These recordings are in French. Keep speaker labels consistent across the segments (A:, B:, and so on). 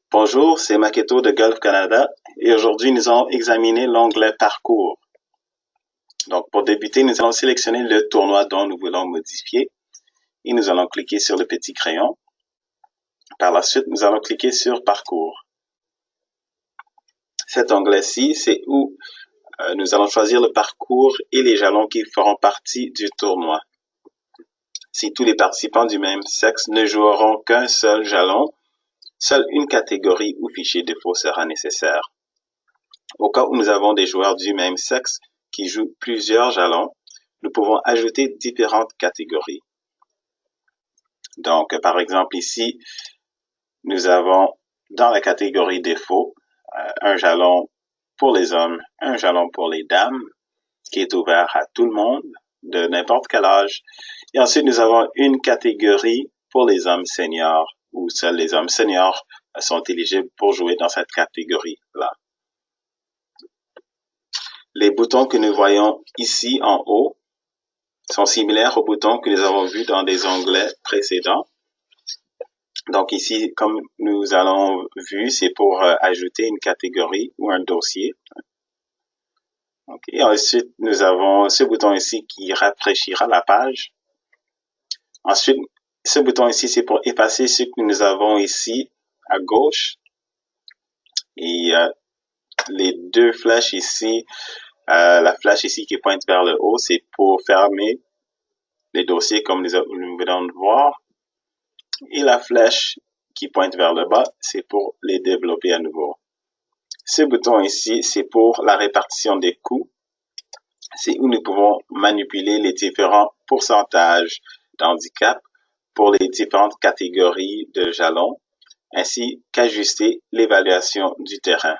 A: Bonjour, c'est Maketo de Golf Canada et aujourd'hui nous allons examiner l'onglet Parcours. Donc pour débuter, nous allons sélectionner le tournoi dont nous voulons modifier et nous allons cliquer sur le petit crayon. Par la suite, nous allons cliquer sur Parcours. Cet onglet-ci, c'est où nous allons choisir le parcours et les jalons qui feront partie du tournoi. Si tous les participants du même sexe ne joueront qu'un seul jalon, seule une catégorie ou fichier défaut sera nécessaire. Au cas où nous avons des joueurs du même sexe qui jouent plusieurs jalons, nous pouvons ajouter différentes catégories. Donc, par exemple, ici, nous avons dans la catégorie défaut un jalon pour les hommes, un jalon pour les dames, qui est ouvert à tout le monde, de n'importe quel âge. Et ensuite, nous avons une catégorie pour les hommes seniors, où seuls les hommes seniors sont éligibles pour jouer dans cette catégorie-là. Les boutons que nous voyons ici en haut sont similaires aux boutons que nous avons vus dans des onglets précédents. Donc ici, comme nous allons vu, c'est pour ajouter une catégorie ou un dossier. Okay. Ensuite, nous avons ce bouton ici qui rafraîchira la page. Ensuite, ce bouton ici, c'est pour effacer ce que nous avons ici à gauche. Et les deux flèches ici, la flèche ici qui pointe vers le haut, c'est pour fermer les dossiers comme nous venons de voir. Et la flèche qui pointe vers le bas, c'est pour les développer à nouveau. Ce bouton ici, c'est pour la répartition des coûts. C'est où nous pouvons manipuler les différents pourcentages d'handicap pour les différentes catégories de jalons, ainsi qu'ajuster l'évaluation du terrain.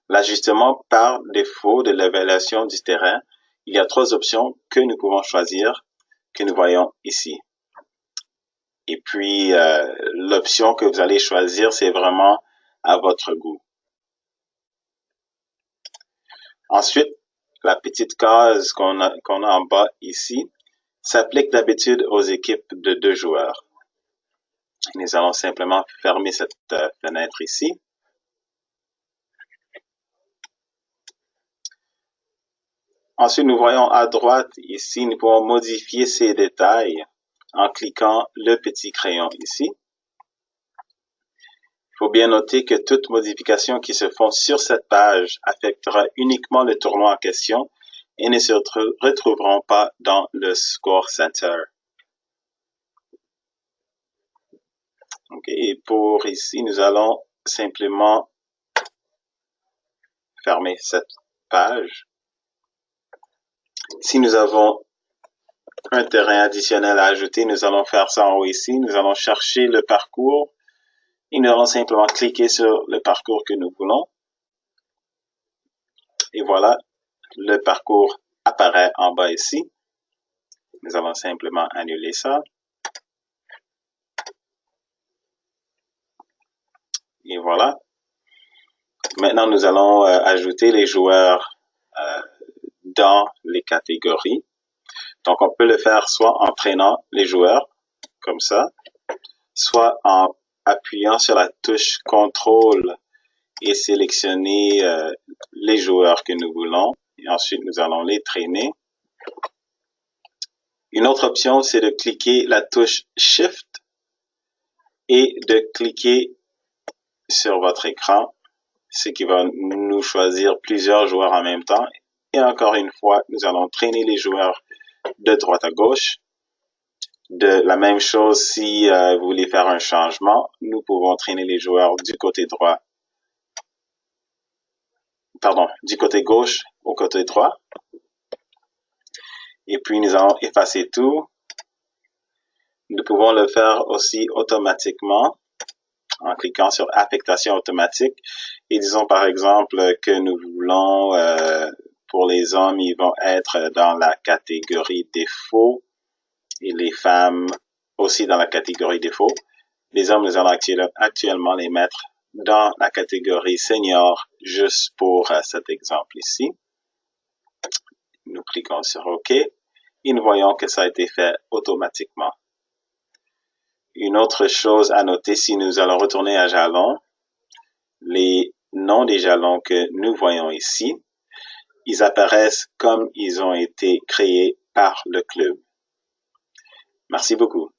A: L'ajustement par défaut de l'évaluation du terrain, il y a trois options que nous pouvons choisir, que nous voyons ici. Et puis, l'option que vous allez choisir, c'est vraiment à votre goût. Ensuite, la petite case qu'on a en bas ici s'applique d'habitude aux équipes de 2 joueurs. Nous allons simplement fermer cette fenêtre ici. Ensuite, nous voyons à droite ici, nous pouvons modifier ces détails en cliquant le petit crayon ici. Il faut bien noter que toute modification qui se font sur cette page affectera uniquement le tournoi en question et ne se retrouveront pas dans le Score Center. Okay. Et pour ici, nous allons simplement fermer cette page. Si nous avons un terrain additionnel à ajouter, nous allons faire ça en haut ici. Nous allons chercher le parcours et nous allons simplement cliquer sur le parcours que nous voulons. Et voilà, le parcours apparaît en bas ici. Nous allons simplement annuler ça. Et voilà. Maintenant, nous allons ajouter les joueurs dans les catégories. Donc, on peut le faire soit en prenant les joueurs, comme ça, soit en appuyant sur la touche CTRL et sélectionner les joueurs que nous voulons. Et ensuite, nous allons les traîner. Une autre option, c'est de cliquer la touche Shift et de cliquer sur votre écran, ce qui va nous choisir plusieurs joueurs en même temps. Et encore une fois, nous allons traîner les joueurs de droite à gauche. De la même chose, si vous voulez faire un changement, nous pouvons traîner les joueurs du côté droit, du côté gauche au côté droit. Et puis, nous allons effacer tout. Nous pouvons le faire aussi automatiquement en cliquant sur affectation automatique. Et disons par exemple que nous voulons, pour les hommes, ils vont être dans la catégorie défaut et les femmes aussi dans la catégorie défaut. Les hommes, nous allons actuellement les mettre dans la catégorie senior juste pour cet exemple ici. Nous cliquons sur OK et nous voyons que ça a été fait automatiquement. Une autre chose à noter, si nous allons retourner à jalons, les noms des jalons que nous voyons ici, ils apparaissent comme ils ont été créés par le club. Merci beaucoup.